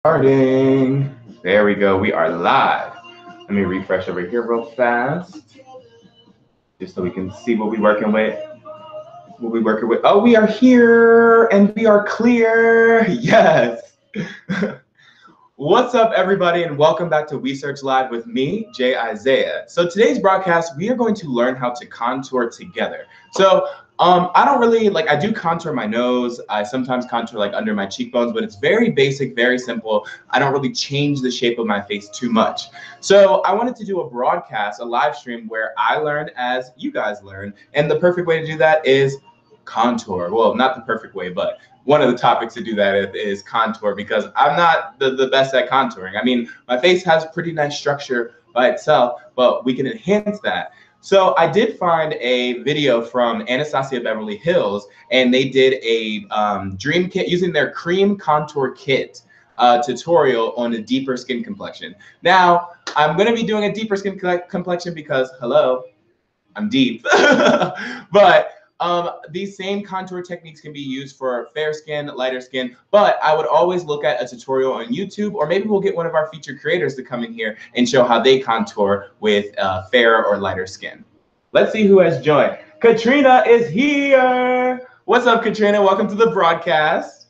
Starting. There we go. We are live. Let me refresh over here real fast, just so we can see what we're working with. Oh, we are here and we are clear. Yes. What's up, everybody, and welcome back to Wheesearch Live with me, Jay Iziah. So today's broadcast, we are going to learn how to contour together. So I don't really I do contour my nose. I sometimes contour under my cheekbones, but it's very basic, very simple. I don't really change the shape of my face too much. So I wanted to do a broadcast, a live stream where I learn as you guys learn. And the perfect way to do that is contour. Well, not the perfect way, but one of the topics to do that is contour, because I'm not the best at contouring. I mean, my face has pretty nice structure by itself, but we can enhance that. So I did find a video from Anastasia Beverly Hills, and they did a dream kit using their cream contour kit tutorial on a deeper skin complexion. Now, I'm going to be doing a deeper skin complexion because, hello, I'm deep. But these same contour techniques can be used for fair skin, lighter skin, but I would always look at a tutorial on YouTube, or maybe we'll get one of our featured creators to come in here and show how they contour with fair or lighter skin. Let's see who has joined. Katrina is here. What's up, Katrina? Welcome to the broadcast.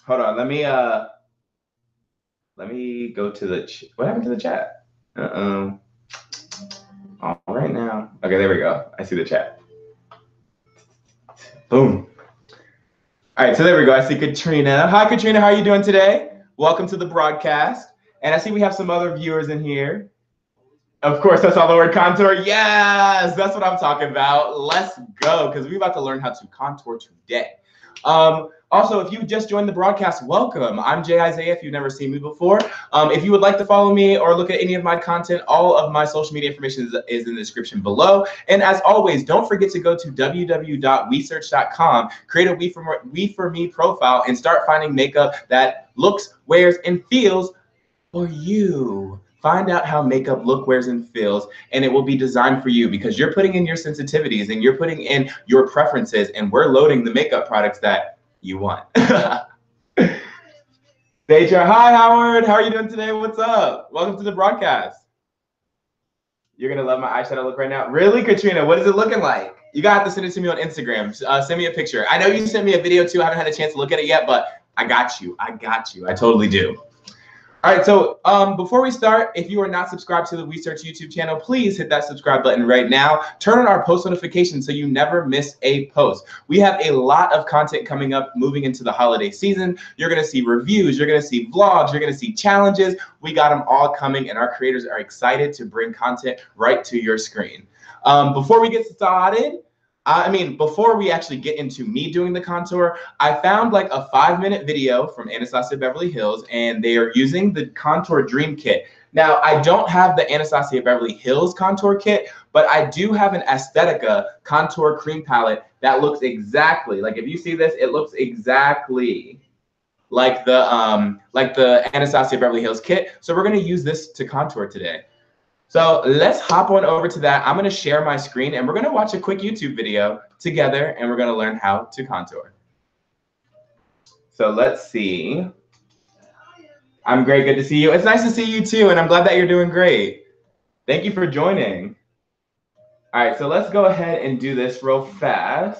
Hold on, let me go to the what happened to the chat? All right now. Okay, there we go. I see the chat. Boom. All right, so there we go. I see Katrina. Hi, Katrina. How are you doing today? Welcome to the broadcast. And I see we have some other viewers in here. Of course, that's all the word contour. Yes, that's what I'm talking about. Let's go, because we're about to learn how to contour today. Also, if you just joined the broadcast, welcome. I'm Jay Iziah, if you've never seen me before. If you would like to follow me or look at any of my content, all of my social media information is in the description below. And as always, don't forget to go to www.wheesearch.com, create a We For Me profile, and start finding makeup that looks, wears, and feels for you. Find out how makeup look, wears, and feels, and it will be designed for you, because you're putting in your sensitivities and you're putting in your preferences, and we're loading the makeup products that you want. Deja, hi Howard, how are you doing today? What's up? Welcome to the broadcast. You're gonna love my eyeshadow look right now. Really, Katrina? What is it looking like? You gotta have to send it to me on Instagram. Send me a picture. I know you sent me a video too. I haven't had a chance to look at it yet, but I got you. I totally do. All right, so before we start, if you are not subscribed to the Wheesearch YouTube channel, please hit that subscribe button right now. Turn on our post notifications so you never miss a post. We have a lot of content coming up moving into the holiday season. You're going to see reviews, you're going to see vlogs, you're going to see challenges. We got them all coming, and our creators are excited to bring content right to your screen. Before we get started, before we actually get into me doing the contour, I found like a 5-minute video from Anastasia Beverly Hills, and they are using the contour dream kit. Now, I don't have the Anastasia Beverly Hills contour kit, but I do have an Aesthetica contour cream palette that looks exactly, like if you see this, it looks exactly like the Anastasia Beverly Hills kit. So we're gonna use this to contour today. So let's hop on over to that. I'm going to share my screen, and we're going to watch a quick YouTube video together, and we're going to learn how to contour. So let's see. I'm great. Good to see you. It's nice to see you too, and I'm glad that you're doing great. Thank you for joining. All right, so let's go ahead and do this real fast.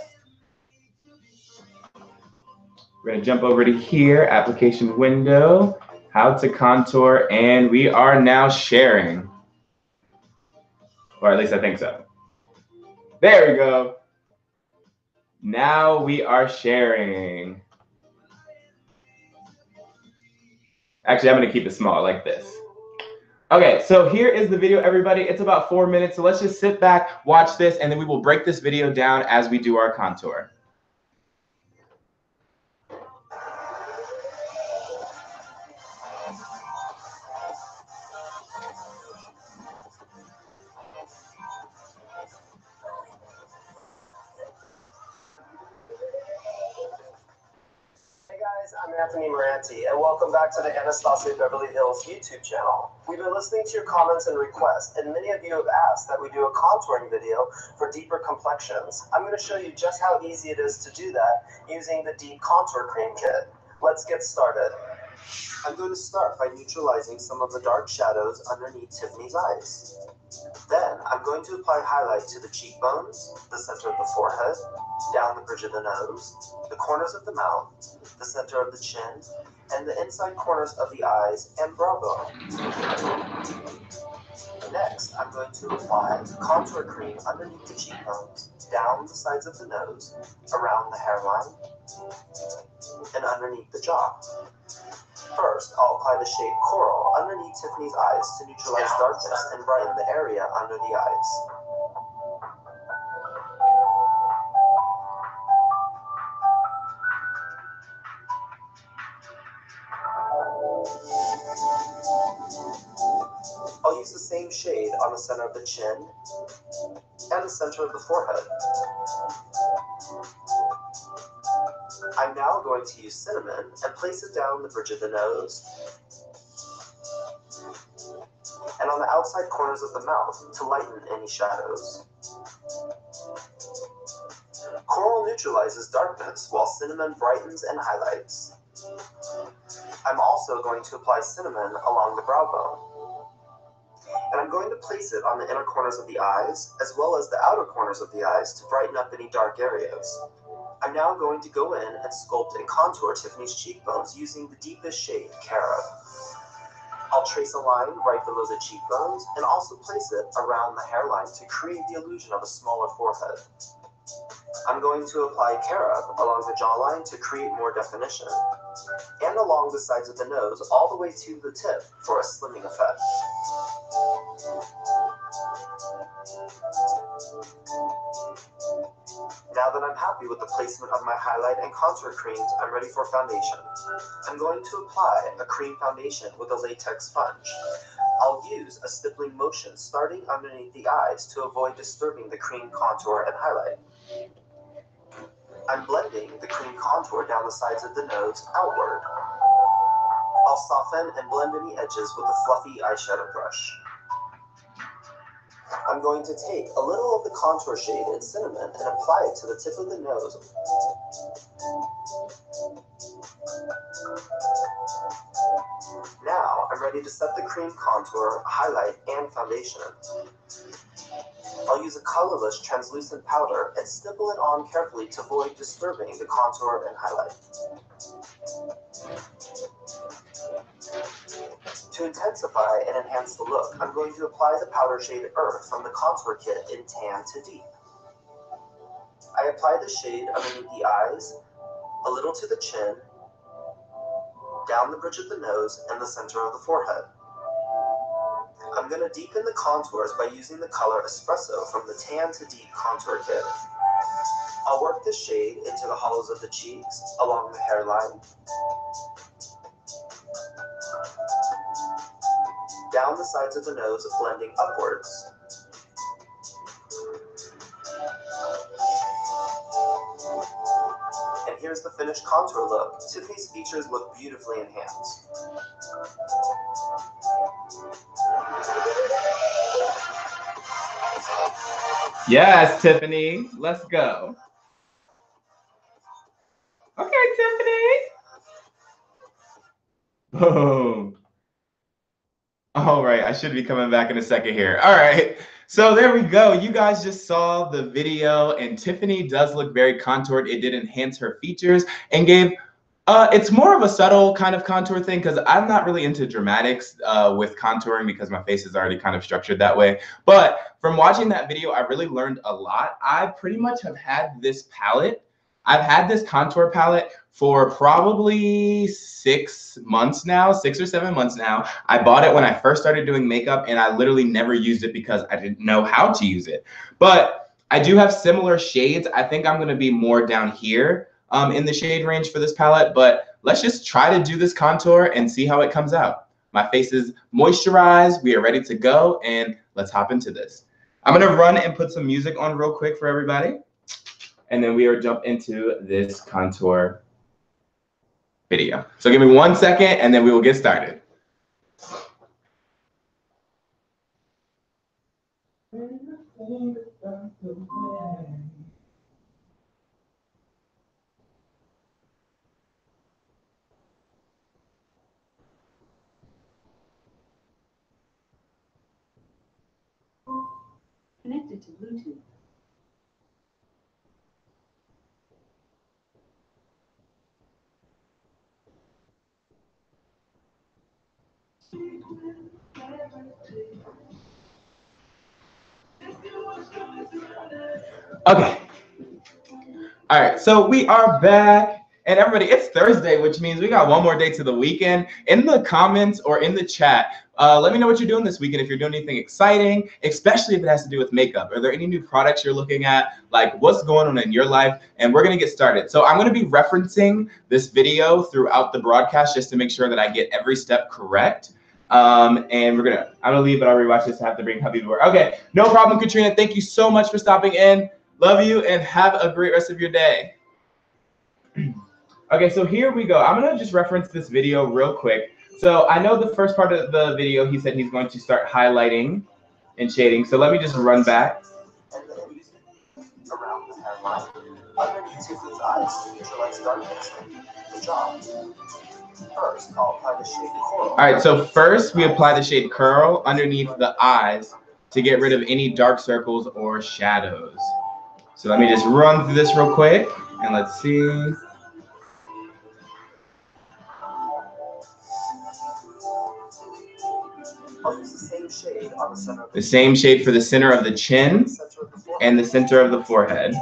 We're going to jump over to here, application window, how to contour, and we are now sharing. Or at least I think so. There we go. Now we are sharing. Actually, I'm going to keep it small like this. Okay, so here is the video, everybody. It's about 4 minutes, so let's just sit back, watch this, and then we will break this video down as we do our contour. I'm Anthony Moranti, and welcome back to the Anastasia Beverly Hills YouTube channel. We've been listening to your comments and requests, and many of you have asked that we do a contouring video for deeper complexions. I'm going to show you just how easy it is to do that using the Deep Contour Cream Kit. Let's get started. I'm going to start by neutralizing some of the dark shadows underneath Tiffany's eyes. Then, I'm going to apply highlight to the cheekbones, the center of the forehead, down the bridge of the nose, the corners of the mouth, the center of the chin, and the inside corners of the eyes and brow bone. Next, I'm going to apply contour cream underneath the cheekbones, down the sides of the nose, around the hairline, and underneath the jaw. First, I'll apply the shade Coral underneath Tiffany's eyes to neutralize darkness and brighten the area under the eyes. I'll use the same shade on the center of the chin and the center of the forehead. I'm now going to use cinnamon and place it down the bridge of the nose and on the outside corners of the mouth to lighten any shadows. Coral neutralizes darkness while cinnamon brightens and highlights. I'm also going to apply cinnamon along the brow bone. And I'm going to place it on the inner corners of the eyes as well as the outer corners of the eyes to brighten up any dark areas. I'm now going to go in and sculpt and contour Tiffany's cheekbones using the deepest shade, Carob. I'll trace a line right below the cheekbones and also place it around the hairline to create the illusion of a smaller forehead. I'm going to apply Carob along the jawline to create more definition, and along the sides of the nose all the way to the tip for a slimming effect. Now that I'm happy with the placement of my highlight and contour creams, I'm ready for foundation. I'm going to apply a cream foundation with a latex sponge. I'll use a stippling motion starting underneath the eyes to avoid disturbing the cream contour and highlight. I'm blending the cream contour down the sides of the nose outward. I'll soften and blend any edges with a fluffy eyeshadow brush. I'm going to take a little of the contour shade in cinnamon and apply it to the tip of the nose. Now, I'm ready to set the cream contour, highlight, and foundation. I'll use a colorless translucent powder and stipple it on carefully to avoid disturbing the contour and highlight. To intensify and enhance the look, I'm going to apply the powder shade Earth from the contour kit in Tan to Deep. I apply the shade underneath the eyes, a little to the chin, down the bridge of the nose, and the center of the forehead. I'm going to deepen the contours by using the color Espresso from the Tan to Deep contour kit. I'll work the shade into the hollows of the cheeks, along the hairline, down the sides of the nose, blending upwards. And here's the finished contour look. Tiffany's features look beautifully enhanced. Yes, Tiffany, let's go. Okay, Tiffany. Boom. All right, I should be coming back in a second here. All right, so there we go. You guys just saw the video, and Tiffany does look very contoured. It did enhance her features and gave, it's more of a subtle kind of contour thing because I'm not really into dramatics with contouring because my face is already kind of structured that way. But from watching that video, I really learned a lot. I pretty much have had this palette. I've had this contour palette for probably 6 months now, 6 or 7 months now. I bought it when I first started doing makeup, and I literally never used it because I didn't know how to use it. But I do have similar shades. I think I'm gonna be more down here in the shade range for this palette, but let's just try to do this contour and see how it comes out. My face is moisturized. We are ready to go, and let's hop into this. I'm gonna run and put some music on real quick for everybody, and then we are jump into this contour video. So give me 1 second, and then we will get started. connected to Bluetooth. Okay. All right, so we are back. And everybody, it's Thursday, which means we got one more day to the weekend. In the comments or in the chat, let me know what you're doing this weekend, if you're doing anything exciting, especially if it has to do with makeup. Are there any new products you're looking at? Like, what's going on in your life? And we're going to get started. So I'm going to be referencing this video throughout the broadcast just to make sure that I get every step correct. And I'm gonna leave, but I'll rewatch this. I have to bring hubby to work. Okay, no problem, Katrina. Thank you so much for stopping in. Love you and have a great rest of your day. Okay, so here we go. I'm gonna just reference this video real quick. So I know the first part of the video, he said he's going to start highlighting and shading. So let me just run back. Around the hairline, underneath Tiffany's eyes to neutralize darkness. Good job. First, I'll apply the shade Coral. All right, so first we apply the shade Curl underneath the eyes to get rid of any dark circles or shadows. So let me just run through this real quick and let's see. I'll use the same shade on the center of the same shade for the center of the chin and the center of the forehead.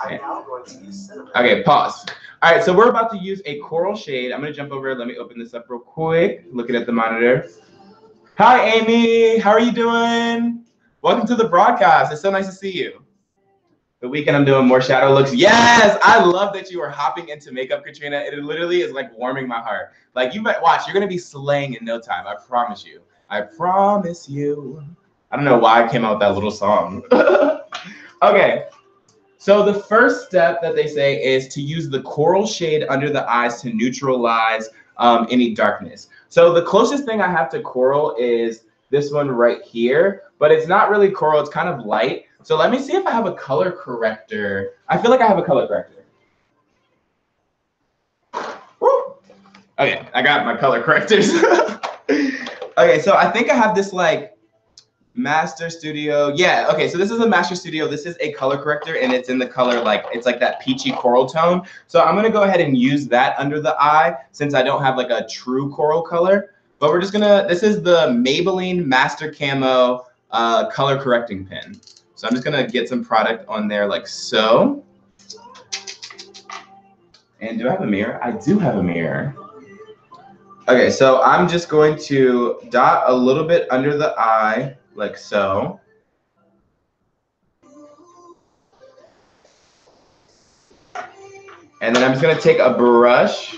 I'm now going to use cinnamon. Okay, pause. All right, so we're about to use a coral shade. I'm gonna jump over. Let me open this up real quick. Looking at the monitor. Hi, Amy. How are you doing? Welcome to the broadcast. It's so nice to see you. The weekend I'm doing more shadow looks. Yes, I love that you are hopping into makeup, Katrina. It literally is like warming my heart. Like you might watch, you're gonna be slaying in no time. I promise you. I promise you. I don't know why I came out with that little song. Okay. So the first step that they say is to use the coral shade under the eyes to neutralize any darkness. So the closest thing I have to coral is this one right here, but it's not really coral, it's kind of light. So let me see if I have a color corrector. I feel like I have a color corrector. Woo! Okay, I got my color correctors. Okay, so I think I have this like Master Studio. Yeah, okay, so this is a Master Studio. This is a color corrector and it's in the color like, it's like that peachy coral tone. So I'm gonna go ahead and use that under the eye since I don't have like a true coral color. But we're just gonna, this is the Maybelline Master Camo color correcting pen. So I'm just gonna get some product on there like so. And do I have a mirror? I do have a mirror. Okay, so I'm just going to dot a little bit under the eye like so. And then I'm just gonna take a brush.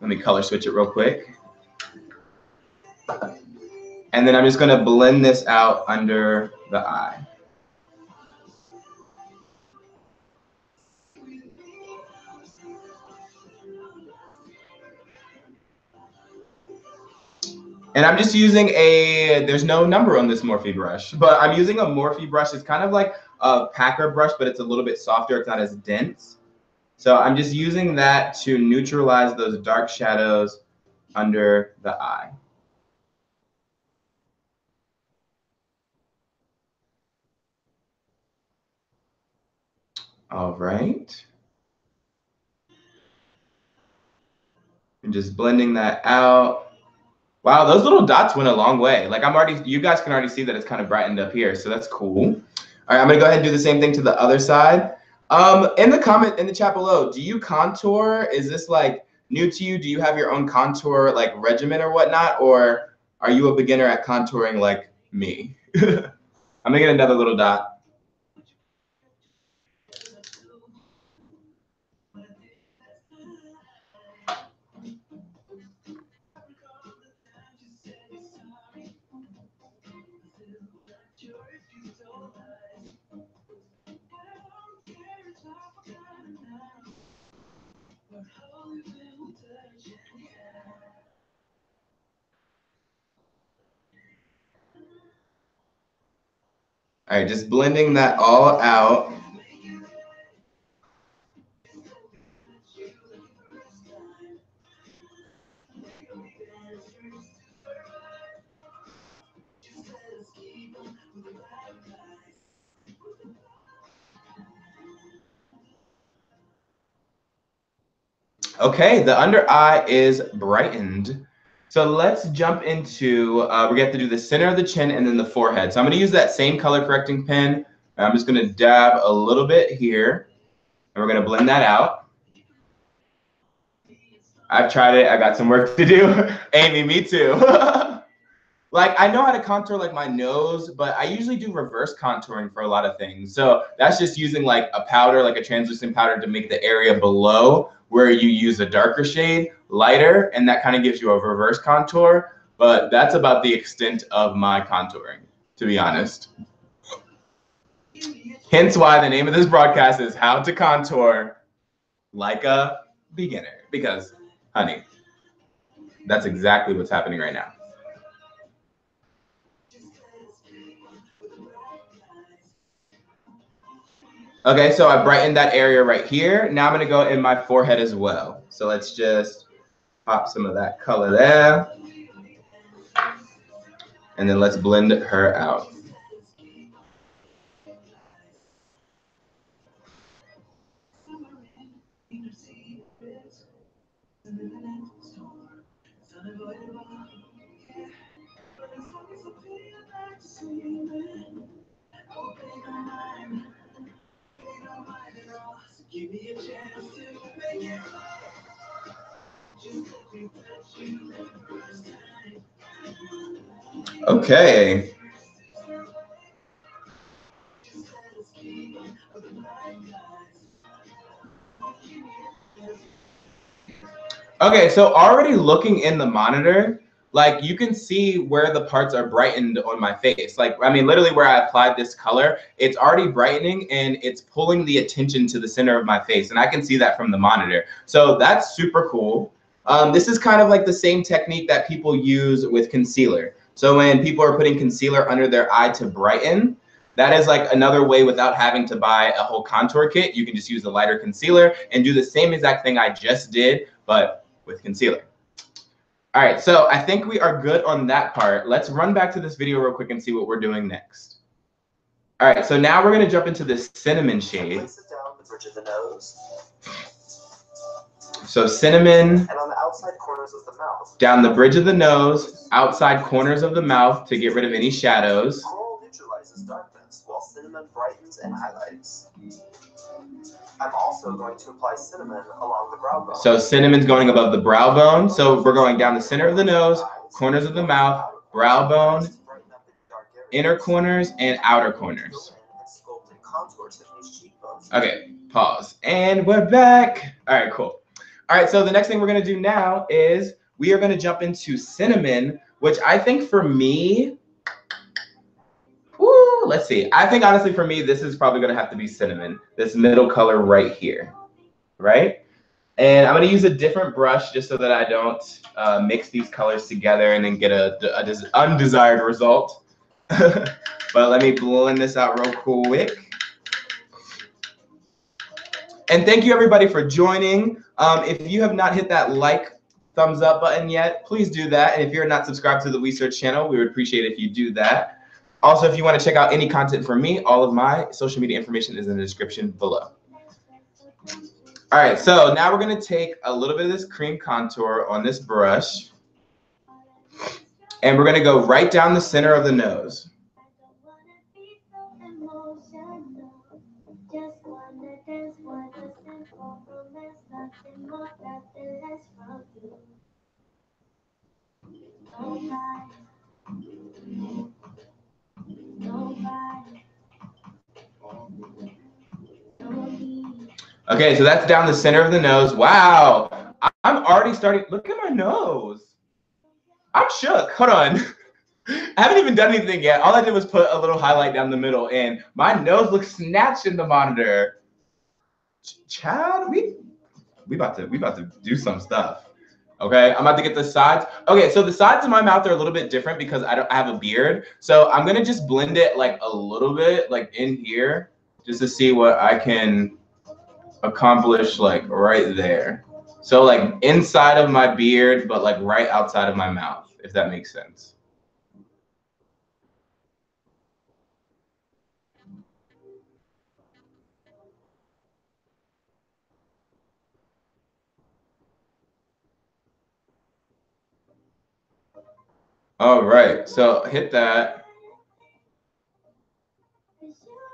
Let me color switch it real quick. And then I'm just gonna blend this out under the eye. And I'm just using there's no number on this Morphe brush, but I'm using a Morphe brush. It's kind of like a packer brush, but it's a little bit softer. It's not as dense. So I'm just using that to neutralize those dark shadows under the eye. All right. And just blending that out. Wow, those little dots went a long way. Like you guys can already see that it's kind of brightened up here, so that's cool. All right, I'm gonna go ahead and do the same thing to the other side. In the chat below, do you contour? Is this like new to you? Do you have your own contour like regimen or whatnot, or are you a beginner at contouring like me? I'm gonna get another little dot. All right, just blending that all out. Okay, the under eye is brightened. So let's jump into, we're going to have to do the center of the chin and then the forehead. So I'm going to use that same color correcting pen. I'm just going to dab a little bit here, and we're going to blend that out. I've tried it. I got some work to do. Amy, me too. Like, I know how to contour like my nose, but I usually do reverse contouring for a lot of things. So that's just using like a powder, like a translucent powder, to make the area below where you use a darker shade lighter, and that kind of gives you a reverse contour. But that's about the extent of my contouring, to be honest. Hence why the name of this broadcast is How to Contour Like a Beginner. Because, honey, that's exactly what's happening right now. Okay, so I brightened that area right here. Now I'm gonna go in my forehead as well. So let's just pop some of that color there. And then let's blend her out. Okay. Okay, so already looking in the monitor, like you can see where the parts are brightened on my face. Like, I mean, literally where I applied this color, it's already brightening and it's pulling the attention to the center of my face. And I can see that from the monitor. So that's super cool. This is kind of like the same technique that people use with concealer. So when people are putting concealer under their eye to brighten, that is like another way without having to buy a whole contour kit. You can just use a lighter concealer and do the same exact thing I just did, but with concealer. All right, so I think we are good on that part. Let's run back to this video real quick and see what we're doing next. All right, so now we're gonna jump into this cinnamon shade. Place it down the bridge of the nose. So cinnamon. And on the outside corners of the mouth. Down the bridge of the nose, outside corners of the mouth to get rid of any shadows. Coral neutralizes darkness, while cinnamon brightens and highlights. I'm also going to apply cinnamon along the brow bone. So cinnamon's going above the brow bone. So we're going down the center of the nose, corners of the mouth, brow bone, inner corners, and outer corners. Okay, pause. And we're back. All right, cool. All right, so the next thing we're gonna do now is we are gonna jump into cinnamon, which I think for me, let's see. I think honestly for me, this is probably gonna have to be cinnamon, this middle color right here, right? And I'm gonna use a different brush just so that I don't mix these colors together and then get a undesired result. But let me blend this out real quick. And thank you everybody for joining. If you have not hit that like, thumbs up button yet, please do that. And if you're not subscribed to the Wheesearch channel, we would appreciate it if you do that. Also, if you want to check out any content from me, all of my social media information is in the description below. All right, so now we're going to take a little bit of this cream contour on this brush, and we're going to go right down the center of the nose. Okay, so that's down the center of the nose. Wow, I'm already starting. Look at my nose. I'm shook. Hold on. I haven't even done anything yet. All I did was put a little highlight down the middle, and my nose looks snatched in the monitor. Child, we about to do some stuff. Okay, I'm about to get the sides. Okay, so the sides of my mouth are a little bit different because I have a beard. So I'm gonna just blend it like a little bit, like in here, just to see what I can accomplish like right there. So like inside of my beard, but like right outside of my mouth, if that makes sense. All right, so hit that.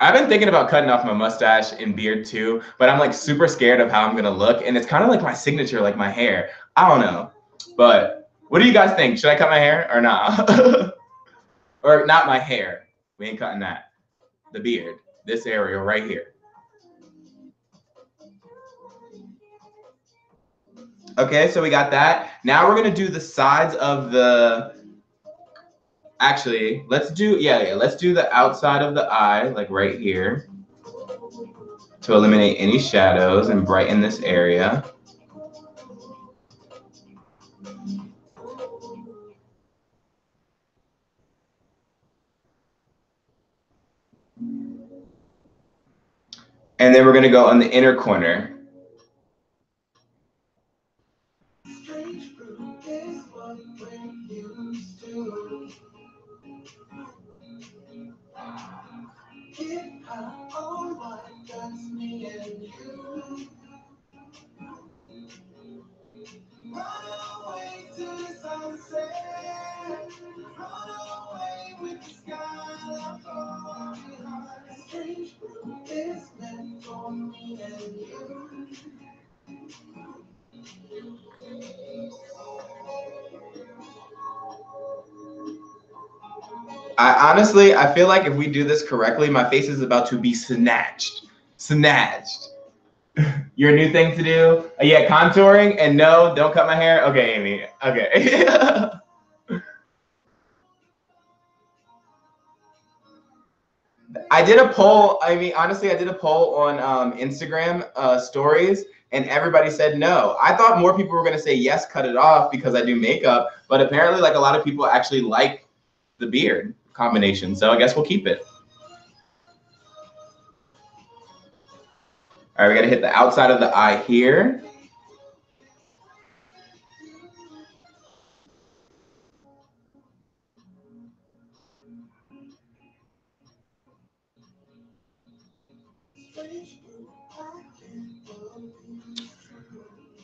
I've been thinking about cutting off my mustache and beard too, but I'm like super scared of how I'm gonna look, and it's kind of like my signature, like my hair. I don't know, but what do you guys think? Should I cut my hair or not? Or not my hair? We ain't cutting that. The beard, this area right here. Okay, so we got that. Now we're gonna do the sides of the. Actually, let's do let's do the outside of the eye, like right here, to eliminate any shadows and brighten this area. And then we're gonna go on the inner corner. I feel like if we do this correctly, my face is about to be snatched. Snatched. Your new thing to do? Yeah, contouring, and no, don't cut my hair. Okay, Amy. Okay. I did a poll. I mean, honestly, I did a poll on Instagram stories, and everybody said no. I thought more people were gonna say yes, cut it off because I do makeup, but apparently, like a lot of people actually like the beard combination. So I guess we'll keep it. All right, we gotta hit the outside of the eye here.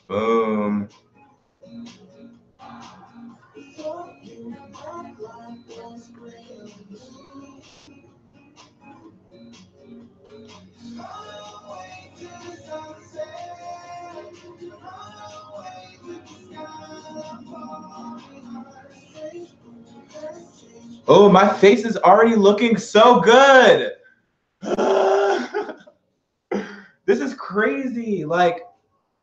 Boom. Oh, my face is already looking so good. This is crazy. Like,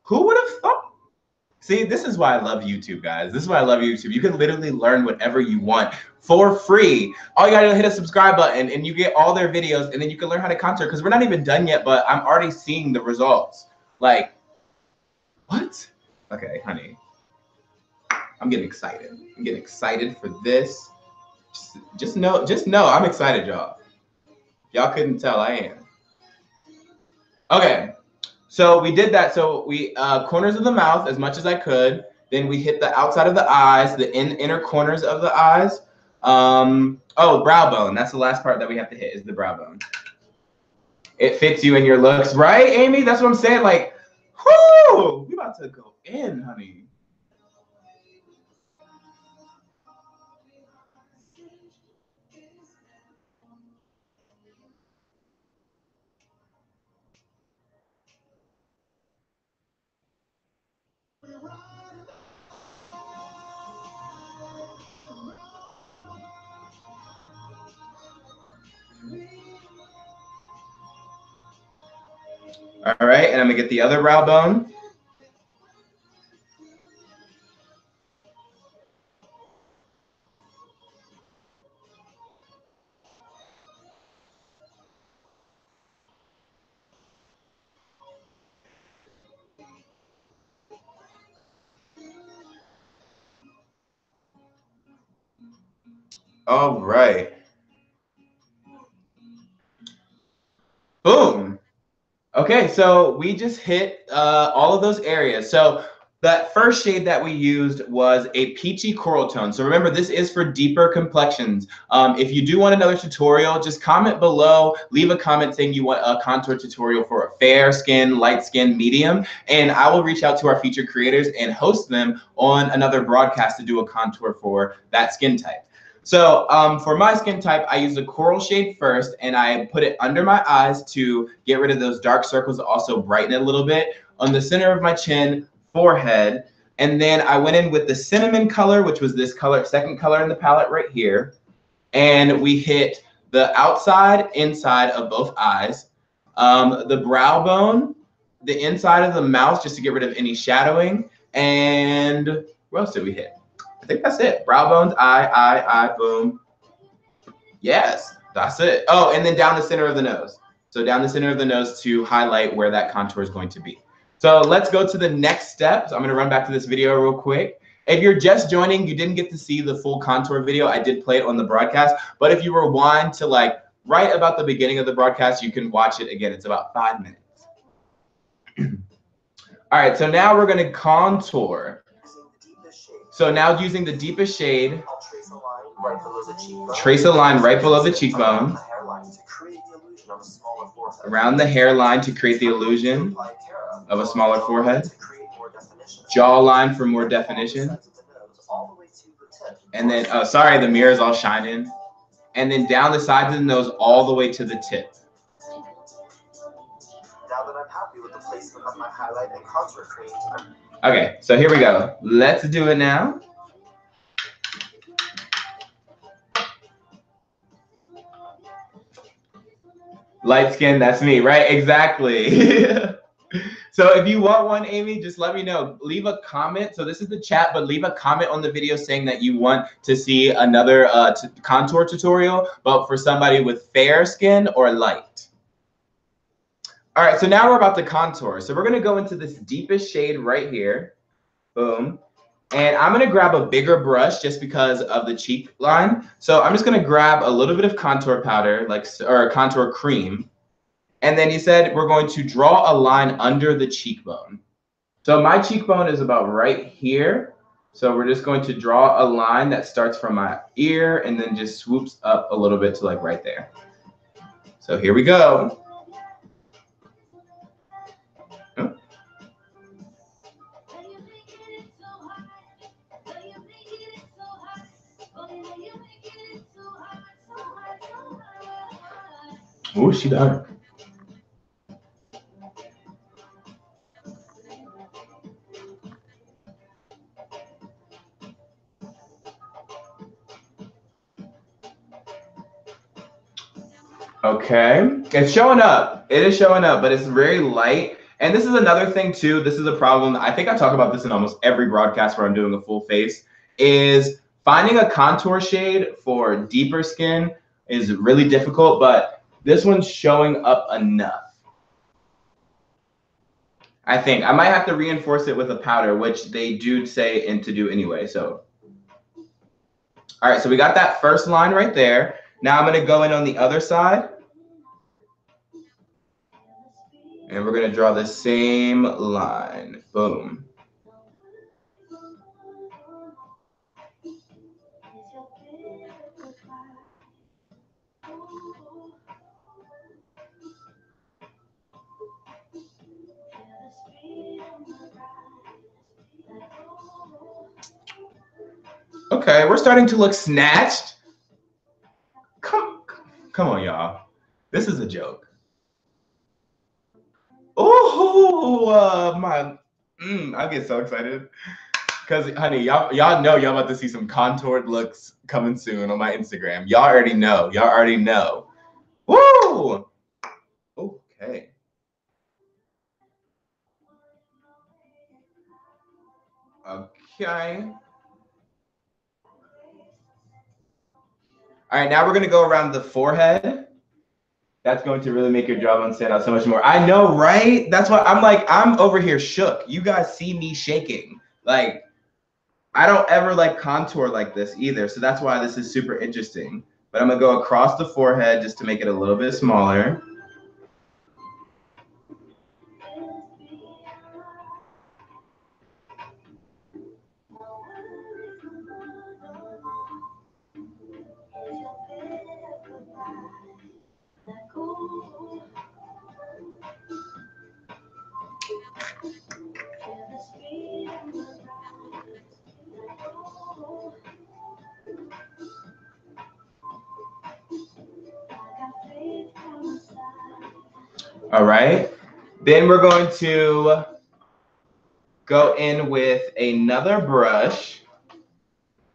who would have thought? See, this is why I love YouTube, guys. This is why I love YouTube. You can literally learn whatever you want for free. All you gotta do is hit a subscribe button and you get all their videos, and then you can learn how to contour, because we're not even done yet, but I'm already seeing the results. Like, what? Okay, honey. I'm getting excited. I'm getting excited for this. Just know, I'm excited, y'all. Y'all couldn't tell I am. Okay, so we did that. So we corners of the mouth as much as I could. Then we hit the outside of the eyes, the inner corners of the eyes. Oh, brow bone. That's the last part that we have to hit, is the brow bone. It fits you in your looks, right, Amy? That's what I'm saying. Like, whoo, we about to go in, honey. All right, and I'm gonna get the other brow bone. All right. Boom. Okay, so we just hit all of those areas. So that first shade that we used was a peachy coral tone. So remember, this is for deeper complexions. If you do want another tutorial, just comment below, leave a comment saying you want a contour tutorial for a fair skin, light skin, medium, and I will reach out to our featured creators and host them on another broadcast to do a contour for that skin type. So for my skin type, I use the coral shade first, and I put it under my eyes to get rid of those dark circles, also brighten it a little bit. On the center of my chin, forehead, and then I went in with the cinnamon color, which was this color, second color in the palette right here. And we hit the outside, inside of both eyes, the brow bone, the inside of the mouth, just to get rid of any shadowing. And what else did we hit? I think that's it. Brow bones, eye, boom. Yes, that's it. Oh, and then down the center of the nose. So down the center of the nose to highlight where that contour is going to be. So let's go to the next step. So I'm gonna run back to this video real quick. If you're just joining, you didn't get to see the full contour video. I did play it on the broadcast, but if you rewind to like right about the beginning of the broadcast, you can watch it again. It's about 5 minutes. All right, so now we're gonna contour. So now using the deepest shade, trace a line right below the cheekbone, around the hairline to create the illusion of a smaller forehead, jawline for more definition, and then, oh, sorry, the mirror's all shining, and then down the sides of the nose all the way to the tip. Now that I'm happy with the placement of my highlight and contour cream. Okay, so here we go. Let's do it now. Light skin, that's me, right? Exactly. So if you want one, Amy, just let me know. Leave a comment. So this is the chat, but leave a comment on the video saying that you want to see another contour tutorial, but for somebody with fair skin or light. All right, so now we're about to contour. So we're gonna go into this deepest shade right here. Boom. And I'm gonna grab a bigger brush just because of the cheek line. So I'm just gonna grab a little bit of contour powder, or contour cream. And then he said we're going to draw a line under the cheekbone. So my cheekbone is about right here. So we're just going to draw a line that starts from my ear and then just swoops up a little bit to like right there. So here we go. Oh, she dark. Okay, it's showing up. It is showing up, but it's very light. And this is another thing too. This is a problem. I think I talk about this in almost every broadcast where I'm doing a full face, is finding a contour shade for deeper skin is really difficult, but this one's showing up enough. I think I might have to reinforce it with a powder, which they do say and to do anyway. So, all right, so we got that first line right there. Now I'm gonna go in on the other side. And we're gonna draw the same line. Boom. Okay, we're starting to look snatched. Come on, y'all. This is a joke. Oh, I get so excited. Because, honey, y'all know y'all about to see some contoured looks coming soon on my Instagram. Y'all already know. Y'all already know. Woo! Okay. Okay. All right, now we're going to go around the forehead. That's going to really make your jawbone stand out so much more. I know, right? That's why I'm over here shook. You guys see me shaking. Like, I don't ever like contour like this either. So that's why this is super interesting. But I'm going to go across the forehead just to make it a little bit smaller. All right. Then we're going to go in with another brush,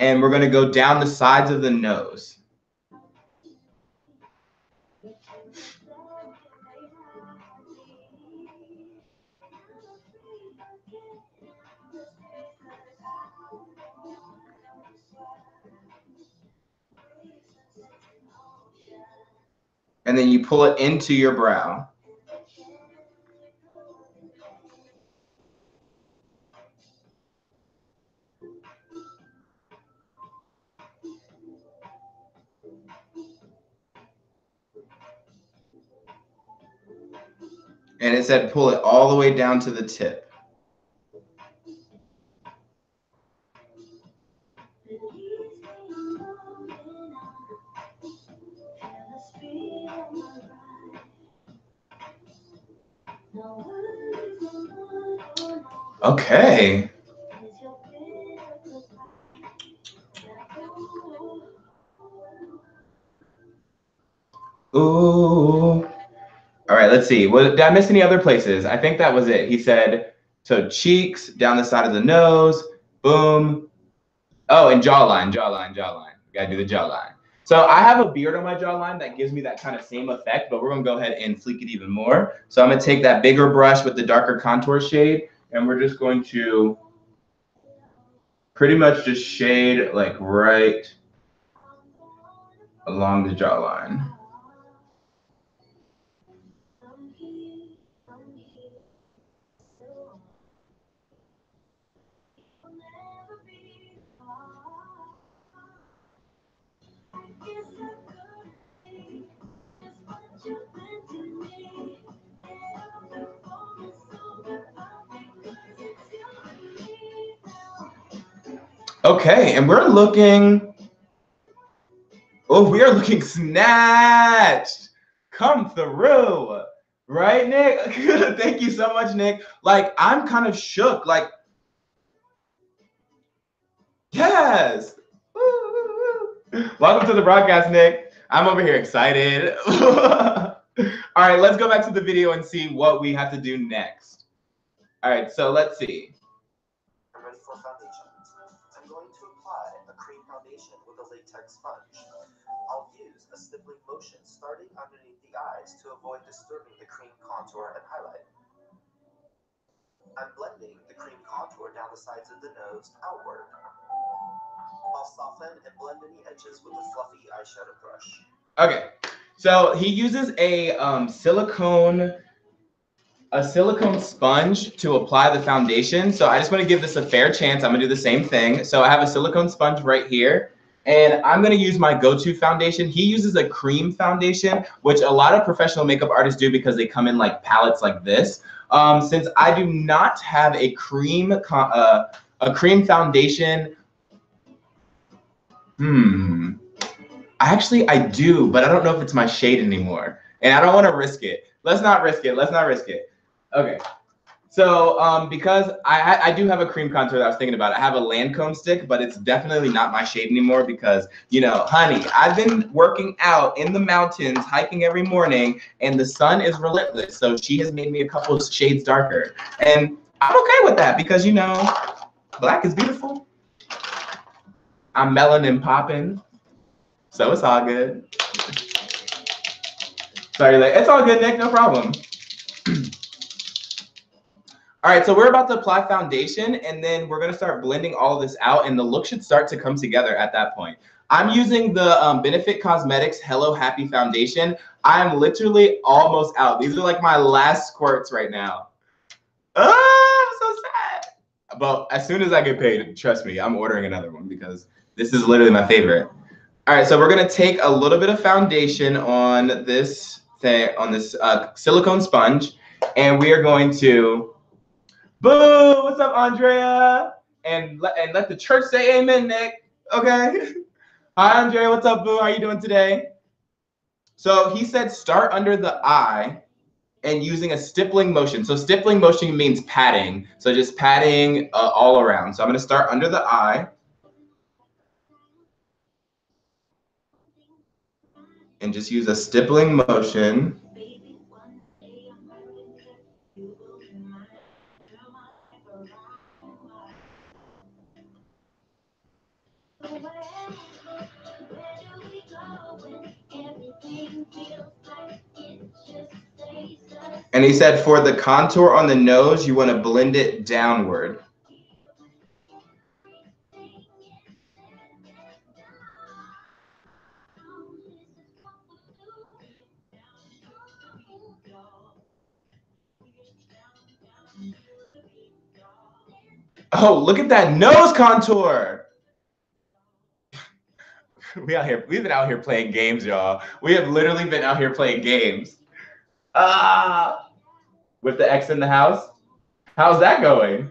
and we're going to go down the sides of the nose. And then you pull it into your brow. And it said pull it all the way down to the tip. Okay. Ooh. All right, let's see. Did I miss any other places? I think that was it. He said, so cheeks, down the side of the nose, boom. Oh, and jawline. We gotta do the jawline. So I have a beard on my jawline that gives me that kind of same effect, but we're gonna go ahead and fleek it even more. So I'm gonna take that bigger brush with the darker contour shade, and we're just going to pretty much just shade like right along the jawline. Okay, and we're looking, we are looking snatched. Come through. Right, Nick? Thank you so much, Nick. Like, I'm kind of shook. Like, yes. Welcome to the broadcast, Nick. I'm over here excited. All right, let's go back to the video and see what we have to do next. All right, so let's see. I'm ready for foundation. I'm going to apply a cream foundation with a latex sponge. I'll use a stippling motion starting underneath the eyes to avoid disturbing the cream contour and highlight. I'm blending the cream contour down the sides of the nose outward. I'll soften and blend any edges with a fluffy eyeshadow brush. Okay, so he uses a silicone sponge to apply the foundation. So I just want to give this a fair chance. I'm gonna do the same thing. So I have a silicone sponge right here, and I'm gonna use my go-to foundation. He uses a cream foundation, which a lot of professional makeup artists do because they come in like palettes like this. Since I do not have a cream foundation, actually I do, but I don't know if it's my shade anymore, and I don't want to risk it. Let's not risk it. Okay, so because I do have a cream contour that I was thinking about. I have a Lancome stick, but it's definitely not my shade anymore because, you know, honey, I've been working out in the mountains, hiking every morning, and the sun is relentless. So she has made me a couple of shades darker, and I'm okay with that because, you know, black is beautiful. I'm melanin popping, so it's all good. Sorry, it's all good, Nick, no problem. All right, so we're about to apply foundation, and then we're gonna start blending all of this out, and the look should start to come together at that point. I'm using the Benefit Cosmetics Hello Happy Foundation. I'm literally almost out. These are like my last squirts right now. Oh, I'm so sad. But as soon as I get paid, trust me, I'm ordering another one because this is literally my favorite. All right, so we're gonna take a little bit of foundation on this thing, on this silicone sponge, and we are going to, boo, what's up, Andrea? And let the church say amen, Nick, okay? Hi, Andrea, what's up, boo? How you doing today? So he said start under the eye and using a stippling motion. So stippling motion means patting. So just patting all around. So I'm gonna start under the eye. And just use a stippling motion. And he said for the contour on the nose, you want to blend it downward. Oh, look at that nose contour. We've been out here playing games, y'all. We have literally been out here playing games. With the X in the house. How's that going?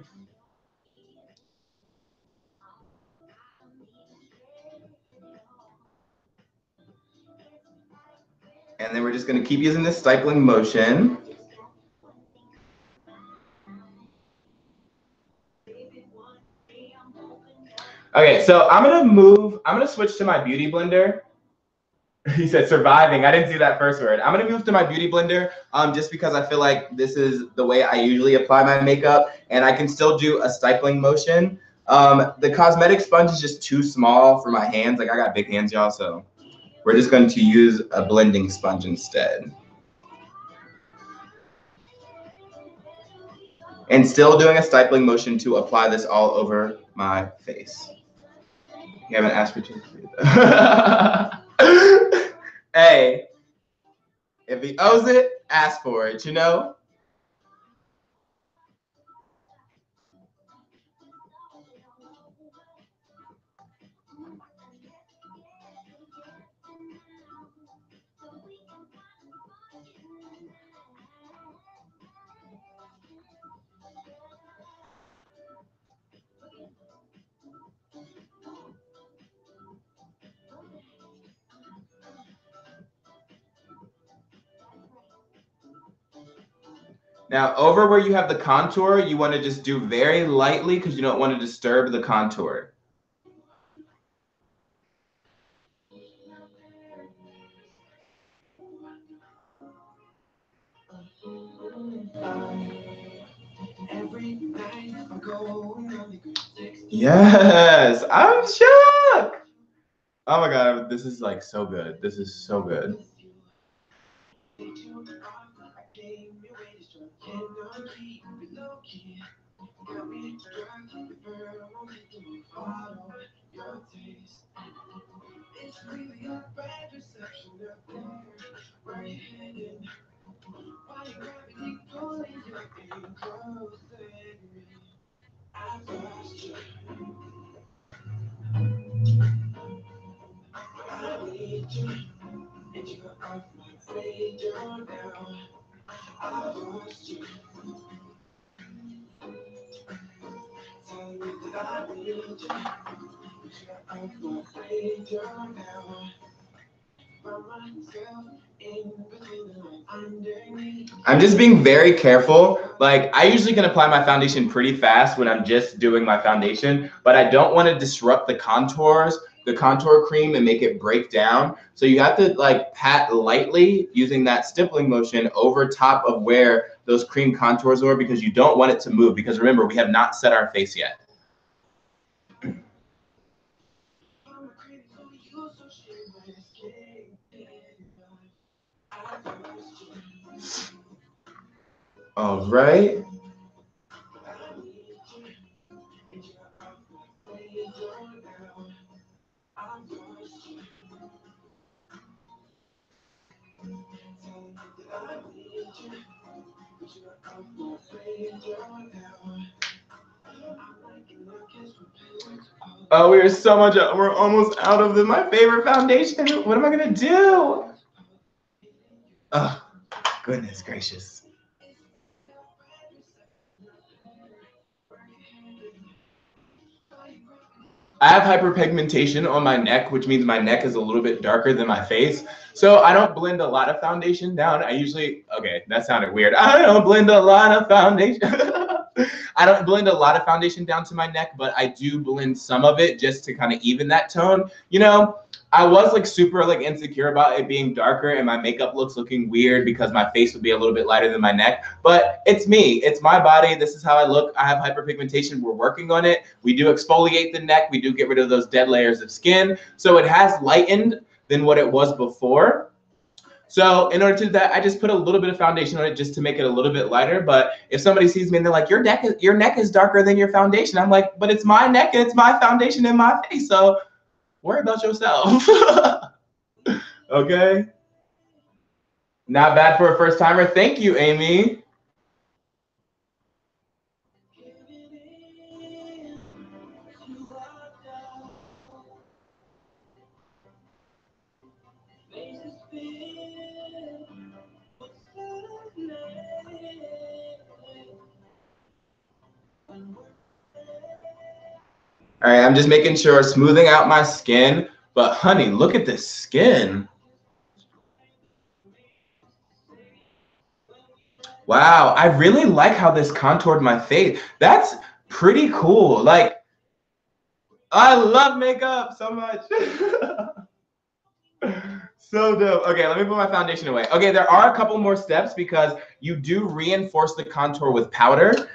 And then we're just going to keep using this stippling motion. Okay, so I'm gonna switch to my beauty blender. He said surviving. I didn't see that first word. I'm gonna move to my beauty blender just because I feel like this is the way I usually apply my makeup, and I can still do a stippling motion. The cosmetic sponge is just too small for my hands. Like I got big hands, y'all, so we're just going to use a blending sponge instead. And still doing a stippling motion to apply this all over my face. You haven't asked for change. Hey, if he owes it, ask for it, you know? Now, over where you have the contour, you want to just do very lightly because you don't want to disturb the contour. Yes, I'm shocked. Oh my God, this is like so good. This is so good. I'm just being very careful. Like I usually can apply my foundation pretty fast when I'm just doing my foundation, but I don't want to disrupt the contours, the contour cream, and make it break down. So you have to like pat lightly using that stippling motion over top of where those cream contours are because you don't want it to move because remember, we have not set our face yet. All right. Oh, we're almost out of my favorite foundation. What am I gonna do? Oh, goodness gracious. I have hyperpigmentation on my neck, which means my neck is a little bit darker than my face. So I don't blend a lot of foundation down. Okay, that sounded weird. I don't blend a lot of foundation. I don't blend a lot of foundation down to my neck, but I do blend some of it just to kind of even that tone. You know, I was like super like insecure about it being darker and my makeup looks looking weird because my face would be a little bit lighter than my neck. But it's me. It's my body. This is how I look. I have hyperpigmentation. We're working on it. We do exfoliate the neck. We do get rid of those dead layers of skin. So it has lightened than what it was before. So in order to do that, I just put a little bit of foundation on it just to make it a little bit lighter. But if somebody sees me and they're like, your neck is darker than your foundation, I'm like, but it's my neck and it's my foundation in my face. So worry about yourself. Okay. Not bad for a first timer. Thank you, Amy. All right, I'm just making sure, smoothing out my skin. But honey, look at this skin. Wow, I really like how this contoured my face. That's pretty cool. Like, I love makeup so much. So dope. Okay, let me put my foundation away. Okay, there are a couple more steps because you do reinforce the contour with powder.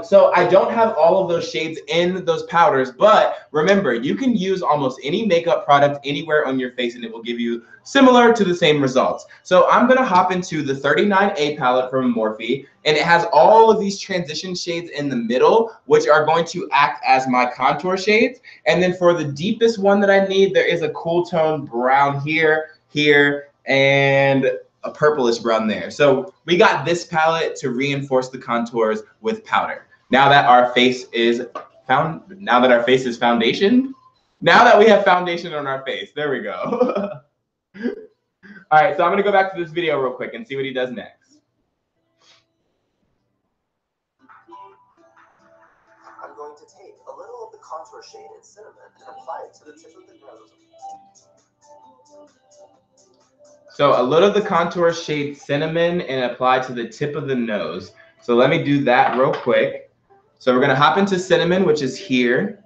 So I don't have all of those shades in those powders, but remember, you can use almost any makeup product anywhere on your face and it will give you similar to the same results. So I'm gonna hop into the 39A palette from Morphe, and it has all of these transition shades in the middle, which are going to act as my contour shades. And then for the deepest one that I need, there is a cool tone brown here, and a purplish brown there. So we got this palette to reinforce the contours with powder. Now that our face is foundation, now that we have foundation on our face, there we go. All right, so I'm gonna go back to this video real quick and see what he does next. I'm going to take a little of the contour shade in cinnamon and apply it to the tip of the nose. So a little of the contour shade cinnamon and apply to the tip of the nose. So let me do that real quick. So we're gonna hop into cinnamon, which is here.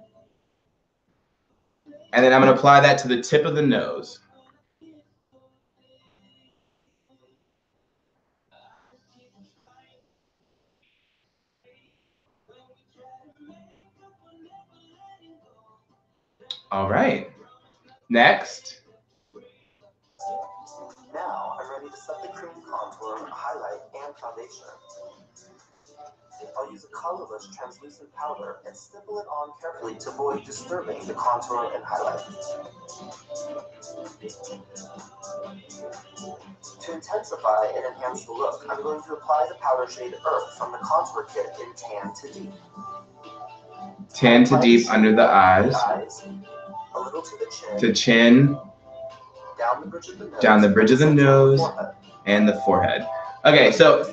And then I'm gonna apply that to the tip of the nose. All right, next. Now I'm ready to set the cream contour, highlight, and foundation. I'll use a colorless translucent powder and stipple it on carefully to avoid disturbing the contour and highlight. To intensify and enhance the look, I'm going to apply the powder shade Earth from the contour kit in Tan to Deep. Tan to deep under the eyes. A little to the chin. To chin. Down the bridge of the nose. Down the bridge of the nose and the forehead. Okay, so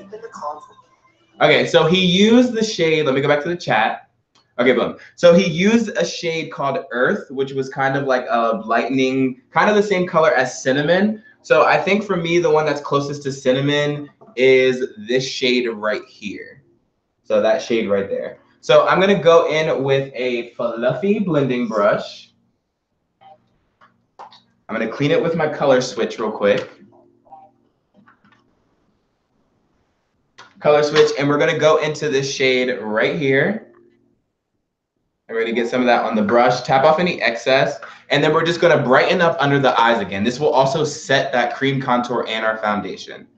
he used the shade. Let me go back to the chat. Okay, boom. So he used a shade called Earth, which was kind of like a lightning, kind of the same color as cinnamon. So I think for me, the one that's closest to cinnamon is this shade right here. So that shade right there. So I'm gonna go in with a fluffy blending brush. I'm gonna clean it with my color switch real quick. Color switch, and we're gonna go into this shade right here. And we're gonna get some of that on the brush, tap off any excess, and then we're just gonna brighten up under the eyes again. This will also set that cream contour and our foundation.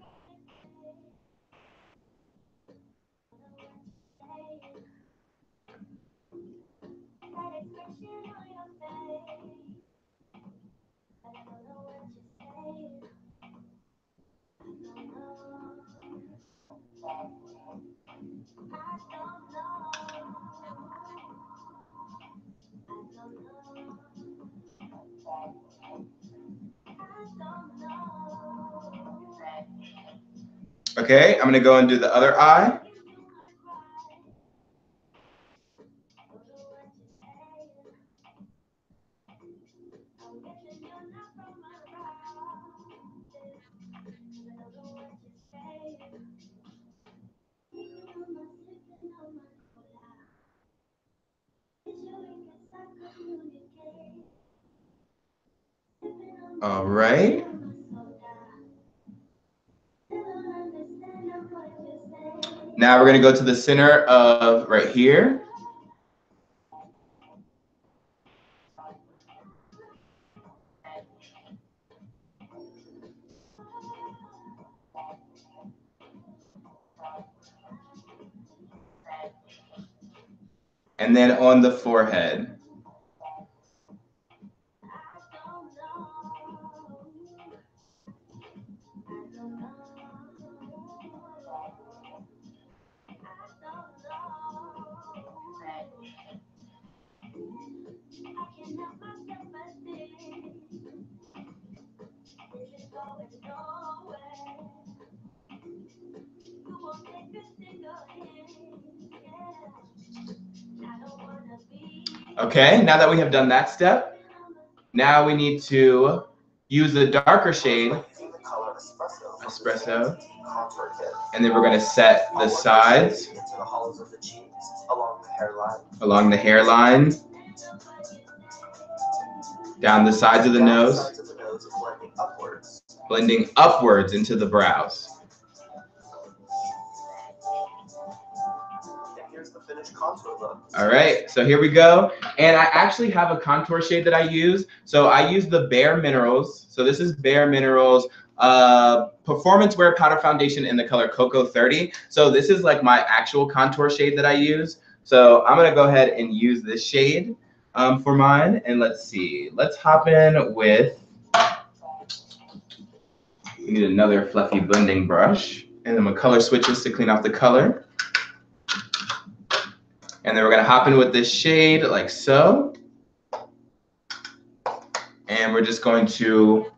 Okay, I'm gonna go and do the other eye. All right. Now we're gonna go to the center of right here. And then on the forehead. Okay, now that we have done that step, now we need to use the darker shade, espresso, and then we're going to set the sides along the hairline, down the sides of the nose, blending upwards into the brows. All right, so here we go. And I actually have a contour shade that I use. So I use the Bare Minerals. So this is Bare Minerals Performance Wear Powder Foundation in the color Cocoa 30. So this is like my actual contour shade that I use. So I'm gonna go ahead and use this shade for mine. And let's see, let's hop in with, we need another fluffy blending brush. And then my color switches to clean off the color. And then we're gonna hop in with this shade like so. And we're just going to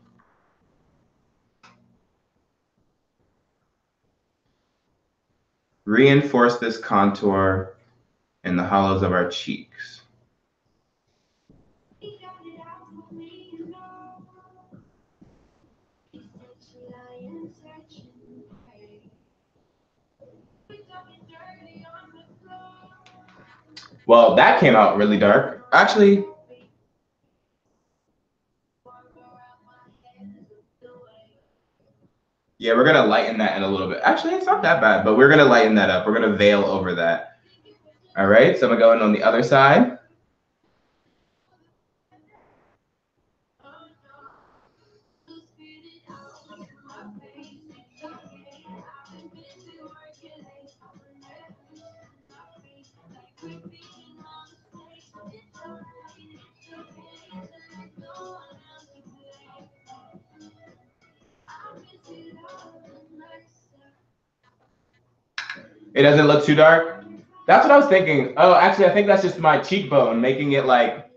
reinforce this contour in the hollows of our cheeks. Well, that came out really dark. Actually, yeah, we're gonna lighten that in a little bit. Actually, it's not that bad, but we're gonna lighten that up. We're gonna veil over that. All right, so I'm gonna go in on the other side. It doesn't look too dark. That's what I was thinking. Oh, actually, I think that's just my cheekbone making it like,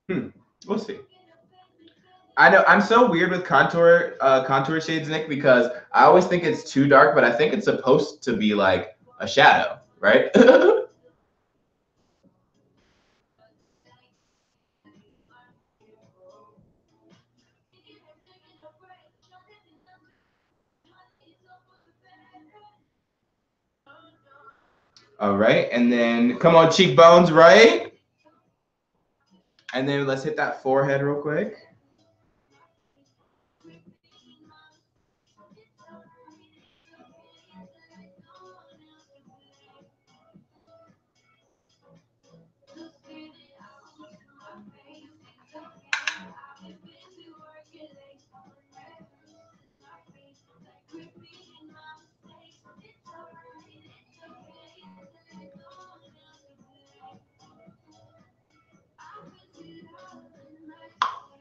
we'll see. I know I'm so weird with contour shades, Nick, because I always think it's too dark, but I think it's supposed to be like a shadow, right? All right, and then come on, cheekbones, right? And then let's hit that forehead real quick.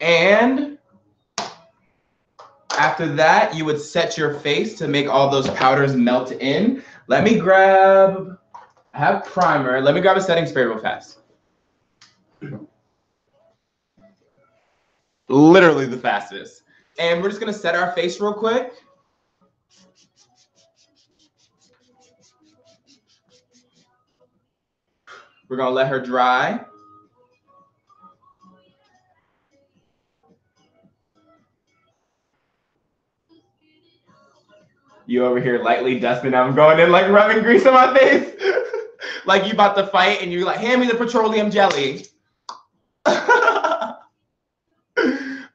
And after that, you would set your face to make all those powders melt in. Let me grab, I have primer. Let me grab a setting spray real fast. Literally the fastest. And we're just gonna set our face real quick. We're gonna let her dry. You over here lightly dusting. I'm going in like rubbing grease on my face. Like you about to fight and you're like, hand me the petroleum jelly.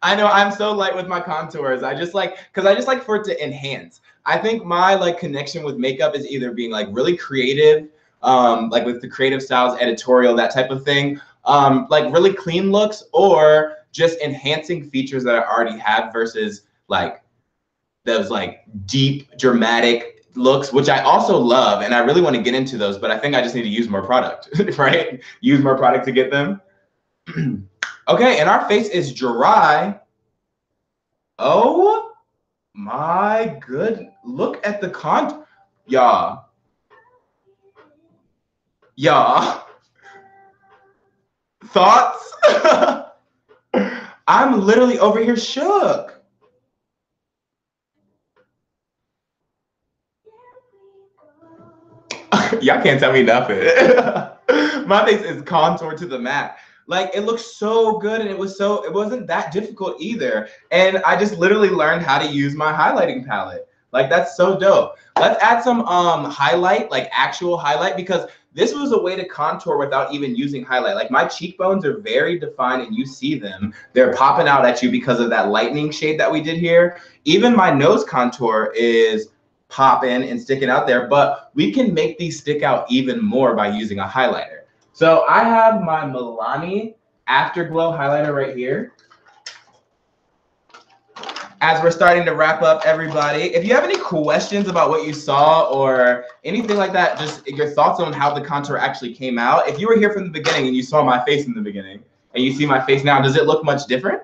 I know I'm so light with my contours. I just like, because I just like for it to enhance. I think my like connection with makeup is either being like really creative, like with the creative styles, editorial, that type of thing, like really clean looks, or just enhancing features that I already have versus like those like deep dramatic looks, which I also love, and I really want to get into those, but I think I just need to use more product, right? Use more product to get them. Okay, and our face is dry. Oh my good, look at the y'all. Y'all. Thoughts? I'm literally over here shook. Y'all can't tell me nothing. My face is contoured to the max. Like it looks so good, and it wasn't that difficult either. And I just literally learned how to use my highlighting palette. Like that's so dope. Let's add some highlight, like actual highlight, because this was a way to contour without even using highlight. Like my cheekbones are very defined and you see them. They're popping out at you because of that lightning shade that we did here. Even my nose contour is popping and sticking out there, but we can make these stick out even more by using a highlighter. So I have my Milani Afterglow highlighter right here. As we're starting to wrap up, everybody, if you have any questions about what you saw or anything like that, just your thoughts on how the contour actually came out. If you were here from the beginning and you saw my face in the beginning and you see my face now, does it look much different?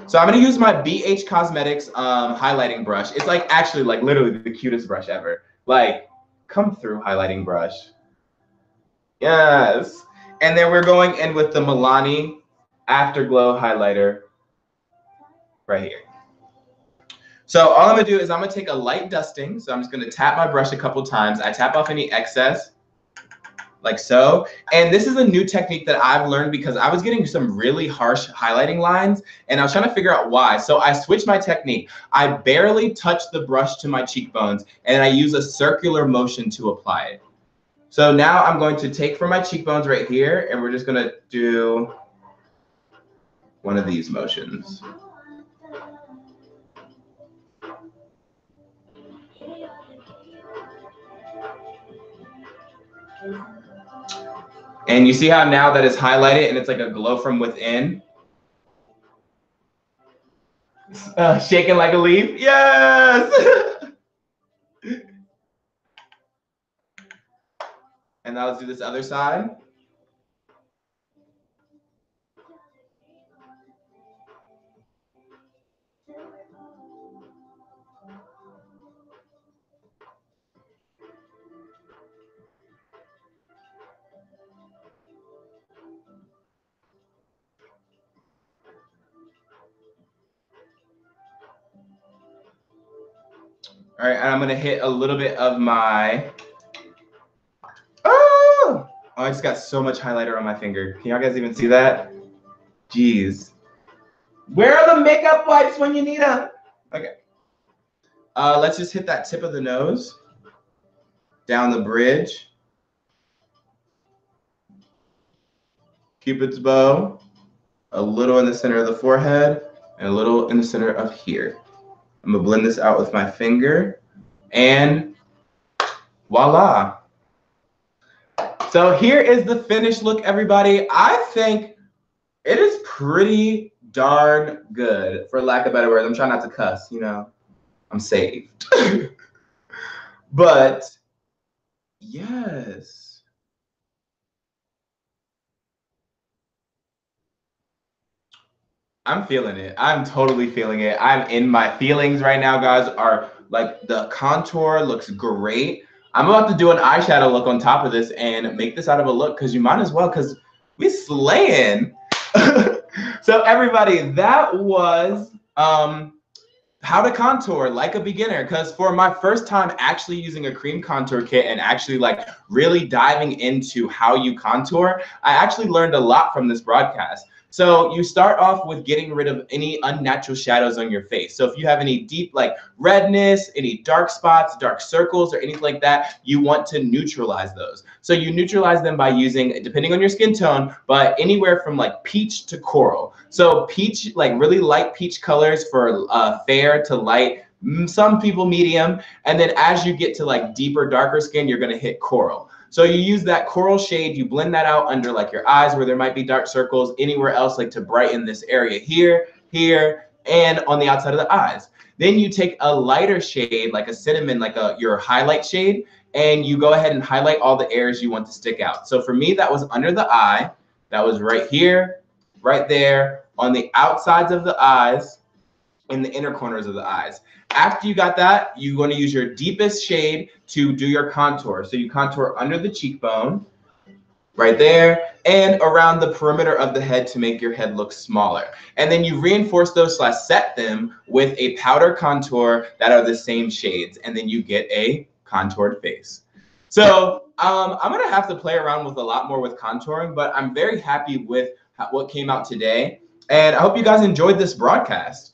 So I'm going to use my BH Cosmetics highlighting brush. It's like actually like literally the cutest brush ever. Like come through highlighting brush. Yes. And then we're going in with the Milani Afterglow highlighter right here. So all I'm going to do is I'm going to take a light dusting. So I'm just going to tap my brush a couple times. I tap off any excess like so. And this is a new technique that I've learned because I was getting some really harsh highlighting lines and I was trying to figure out why. So I switched my technique. I barely touch the brush to my cheekbones and I use a circular motion to apply it. So now I'm going to take from my cheekbones right here and we're just going to do one of these motions. And you see how now that it's highlighted and it's like a glow from within? Shaking like a leaf? Yes! And now let's do this other side. All right, and I'm gonna hit a little bit of my, oh, I just got so much highlighter on my finger. Can y'all guys even see that? Jeez. Where are the makeup wipes when you need them? Okay. Let's just hit that tip of the nose, down the bridge, Cupid's bow, a little in the center of the forehead, and a little in the center of here. I'm gonna blend this out with my finger, and voila. So here is the finished look, everybody. I think it is pretty darn good, for lack of better words. I'm trying not to cuss, you know, I'm saved. But yes. I'm feeling it. I'm totally feeling it. I'm in my feelings right now, guys. Are like the contour looks great. I'm about to do an eyeshadow look on top of this and make this out of a look because you might as well because we slaying. So everybody, that was how to contour like a beginner, because for my first time actually using a cream contour kit and actually like really diving into how you contour, I actually learned a lot from this broadcast. So you start off with getting rid of any unnatural shadows on your face. So if you have any deep like redness, any dark spots, dark circles, or anything like that, you want to neutralize those. So you neutralize them by using, depending on your skin tone, but anywhere from like peach to coral. So peach, like really light peach colors for fair to light, some people medium, and then as you get to like deeper, darker skin, you're gonna hit coral. So you use that coral shade, you blend that out under like your eyes where there might be dark circles, anywhere else like to brighten this area here, here, and on the outside of the eyes. Then you take a lighter shade, like a cinnamon, like your highlight shade, and you go ahead and highlight all the areas you want to stick out. So for me, that was under the eye, that was right here, right there, on the outsides of the eyes, in the inner corners of the eyes. After you got that, you're going to use your deepest shade to do your contour. So you contour under the cheekbone, right there, and around the perimeter of the head to make your head look smaller. And then you reinforce those / set them with a powder contour that are the same shades, and then you get a contoured face. So I'm gonna have to play around with a lot more with contouring, but I'm very happy with what came out today. And I hope you guys enjoyed this broadcast.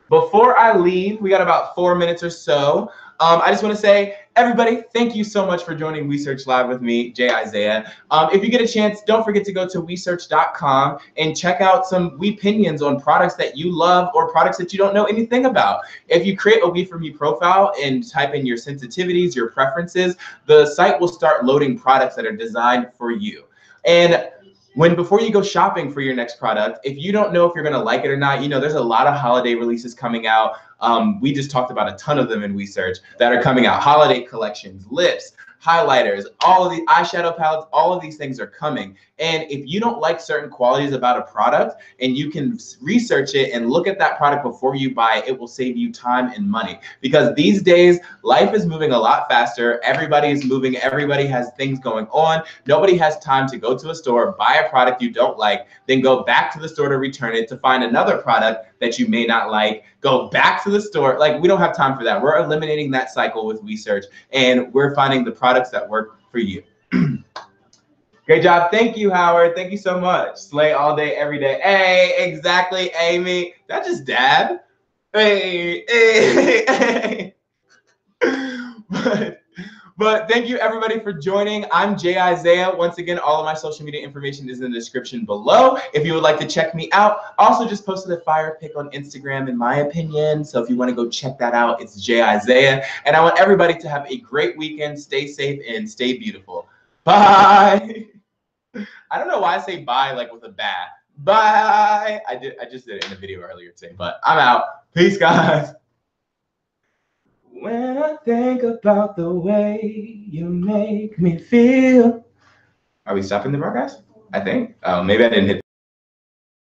Before I leave, we got about 4 minutes or so. I just want to say, everybody, thank you so much for joining Wheesearch Live with me, Jay Iziah. If you get a chance, don't forget to go to Wheesearch.com and check out some Weepinions on products that you love or products that you don't know anything about. If you create a We For Me profile and type in your sensitivities, your preferences, the site will start loading products that are designed for you. And before you go shopping for your next product, if you don't know if you're going to like it or not, there's a lot of holiday releases coming out. We just talked about a ton of them in Wheesearch that are coming out. Holiday collections, lips, highlighters, all of the eyeshadow palettes, all of these things are coming. And if you don't like certain qualities about a product and you can research it and look at that product before you buy it, it will save you time and money. Because these days, life is moving a lot faster. Everybody is moving. Everybody has things going on. Nobody has time to go to a store, buy a product you don't like, then go back to the store to return it, to find another product that you may not like, go back to the store. Like, we don't have time for that. We're eliminating that cycle with Wheesearch, and we're finding the products that work for you. Great job. Thank you, Howard. Thank you so much. Slay all day, every day. Hey, exactly, Amy. That just dab. Hey, hey, hey. But thank you, everybody, for joining. I'm Jay Iziah. Once again, all of my social media information is in the description below. If you would like to check me out, also just posted a fire pic on Instagram, in my opinion. So if you want to go check that out, it's Jay Iziah. And I want everybody to have a great weekend. Stay safe and stay beautiful. Bye. I don't know why I say bye like with a bat. Bye. I just did it in a video earlier today, but I'm out. Peace, guys. When I think about the way you make me feel. Are we stopping the broadcast? I think. Oh, maybe I didn't hit